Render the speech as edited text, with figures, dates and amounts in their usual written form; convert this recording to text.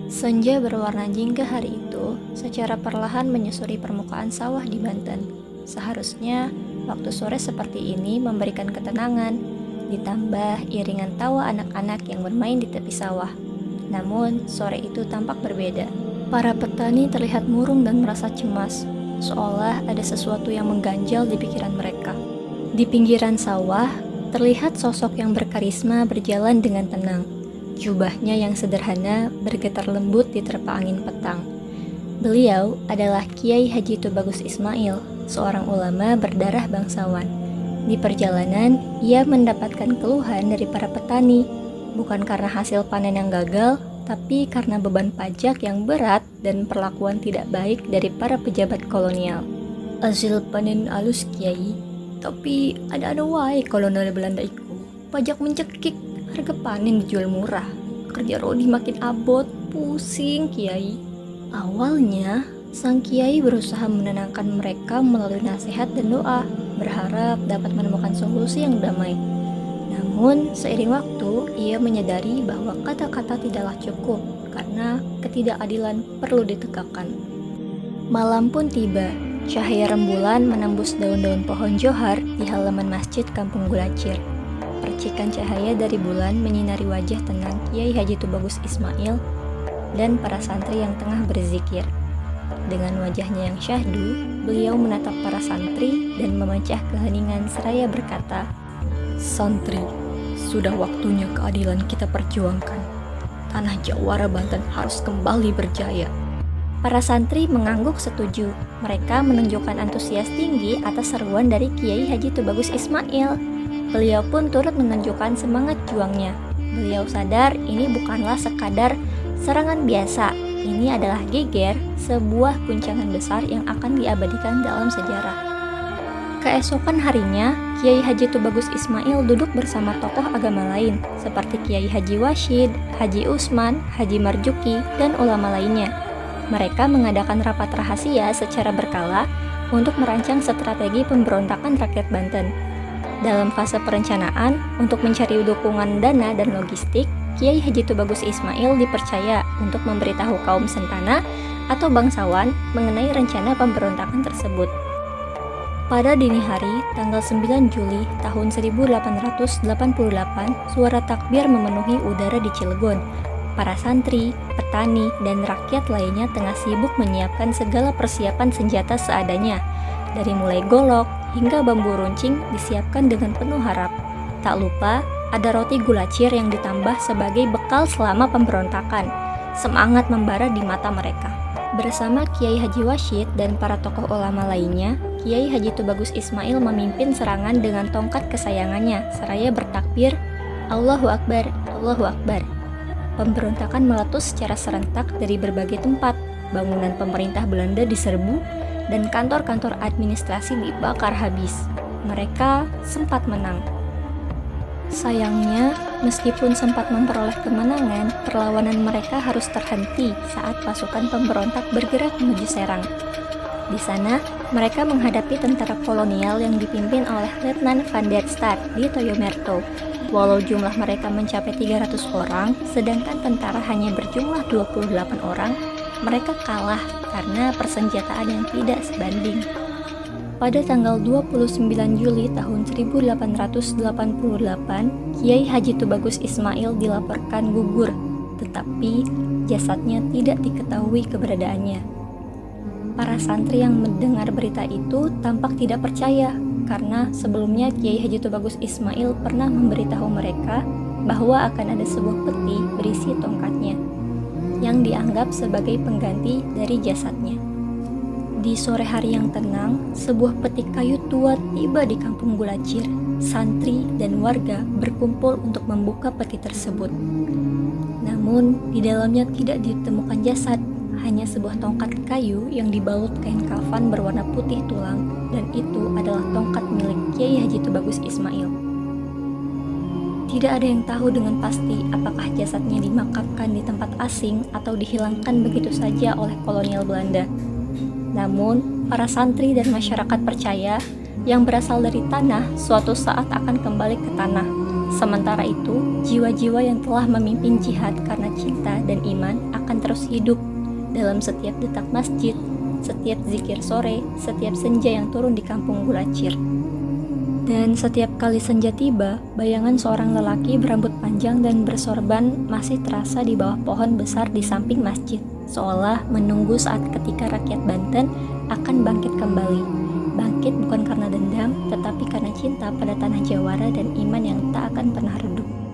Senja berwarna jingga hari itu secara perlahan menyusuri permukaan sawah di Banten. Seharusnya waktu sore seperti ini memberikan ketenangan, ditambah iringan tawa anak-anak yang bermain di tepi sawah. Namun sore itu tampak berbeda. Para petani terlihat murung dan merasa cemas, seolah ada sesuatu yang mengganjal di pikiran mereka. Di pinggiran sawah, terlihat sosok yang berkarisma berjalan dengan tenang. Jubahnya yang sederhana bergetar lembut di terpa angin petang. Beliau adalah Kiai Haji Tubagus Ismail, seorang ulama berdarah bangsawan. Di perjalanan, ia mendapatkan keluhan dari para petani, bukan karena hasil panen yang gagal, tapi karena beban pajak yang berat dan perlakuan tidak baik dari para pejabat kolonial. Hasil panen alus Kiai, tapi ada wae kolonial Belanda iku. Pajak mencekik, harga panen dijual murah. Kerja Rodi makin abot, pusing Kiai. Awalnya, sang Kiai berusaha menenangkan mereka melalui nasihat dan doa, berharap dapat menemukan solusi yang damai. Namun, seiring waktu, ia menyadari bahwa kata-kata tidaklah cukup karena ketidakadilan perlu ditegakkan. Malam pun tiba. Cahaya rembulan menembus daun-daun pohon johar di halaman masjid Kampung Gulacir. Percikan cahaya dari bulan menyinari wajah tenang Kiai Haji Tubagus Ismail dan para santri yang tengah berzikir. Dengan wajahnya yang syahdu, beliau menatap para santri dan memecah keheningan seraya berkata, "Santri, sudah waktunya keadilan kita perjuangkan. Tanah Jawara Banten harus kembali berjaya." Para santri mengangguk setuju. Mereka menunjukkan antusias tinggi atas seruan dari Kiai Haji Tubagus Ismail. Beliau pun turut menunjukkan semangat juangnya. Beliau sadar ini bukanlah sekadar serangan biasa. Ini adalah geger, sebuah guncangan besar yang akan diabadikan dalam sejarah. Keesokan harinya, Kiai Haji Tubagus Ismail duduk bersama tokoh agama lain, seperti Kiai Haji Washid, Haji Usman, Haji Marjuki, dan ulama lainnya. Mereka mengadakan rapat rahasia secara berkala untuk merancang strategi pemberontakan rakyat Banten. Dalam fase perencanaan, untuk mencari dukungan dana dan logistik, Kiai Haji Tubagus Ismail dipercaya untuk memberitahu kaum Sentana atau bangsawan mengenai rencana pemberontakan tersebut. Pada dini hari, tanggal 9 Juli tahun 1888, suara takbir memenuhi udara di Cilegon. Para santri, petani, dan rakyat lainnya tengah sibuk menyiapkan segala persiapan senjata seadanya. Dari mulai golok hingga bambu runcing disiapkan dengan penuh harap. Tak lupa, ada roti gulacir yang ditambah sebagai bekal selama pemberontakan. Semangat membara di mata mereka. Bersama Kiai Haji Washid dan para tokoh ulama lainnya, Kiai Haji Tubagus Ismail memimpin serangan dengan tongkat kesayangannya, seraya bertakbir, "Allahu Akbar, Allahu Akbar." Pemberontakan meletus secara serentak dari berbagai tempat. Bangunan pemerintah Belanda diserbu dan kantor-kantor administrasi dibakar habis. Mereka sempat menang. Sayangnya, meskipun sempat memperoleh kemenangan, perlawanan mereka harus terhenti saat pasukan pemberontak bergerak menuju Serang. Di sana, mereka menghadapi tentara kolonial yang dipimpin oleh Letnan Van der Staat di Toyomerto. Walau jumlah mereka mencapai 300 orang, sedangkan tentara hanya berjumlah 28 orang, mereka kalah karena persenjataan yang tidak sebanding. Pada tanggal 29 Juli tahun 1888, Kiai Haji Tubagus Ismail dilaporkan gugur, tetapi jasadnya tidak diketahui keberadaannya. Para santri yang mendengar berita itu tampak tidak percaya, karena sebelumnya Kiai Haji Tubagus Ismail pernah memberitahu mereka bahwa akan ada sebuah peti berisi tongkatnya, yang dianggap sebagai pengganti dari jasadnya. Di sore hari yang tenang, sebuah peti kayu tua tiba di Kampung Gulacir. Santri dan warga berkumpul untuk membuka peti tersebut. Namun, di dalamnya tidak ditemukan jasad, hanya sebuah tongkat kayu yang dibalut kain kafan berwarna putih tulang, dan itu adalah tongkat milik Kiai Haji Tubagus Ismail. Tidak ada yang tahu dengan pasti apakah jasadnya dimakamkan di tempat asing atau dihilangkan begitu saja oleh kolonial Belanda. Namun, para santri dan masyarakat percaya yang berasal dari tanah suatu saat akan kembali ke tanah. Sementara itu, jiwa-jiwa yang telah memimpin jihad karena cinta dan iman akan terus hidup dalam setiap detak masjid, setiap zikir sore, setiap senja yang turun di kampung Gulacir. Dan setiap kali senja tiba, bayangan seorang lelaki berambut panjang dan bersorban masih terasa di bawah pohon besar di samping masjid, seolah menunggu saat ketika rakyat Banten akan bangkit kembali. Bangkit bukan karena dendam, tetapi karena cinta pada tanah Jawara dan iman yang tak akan pernah redup.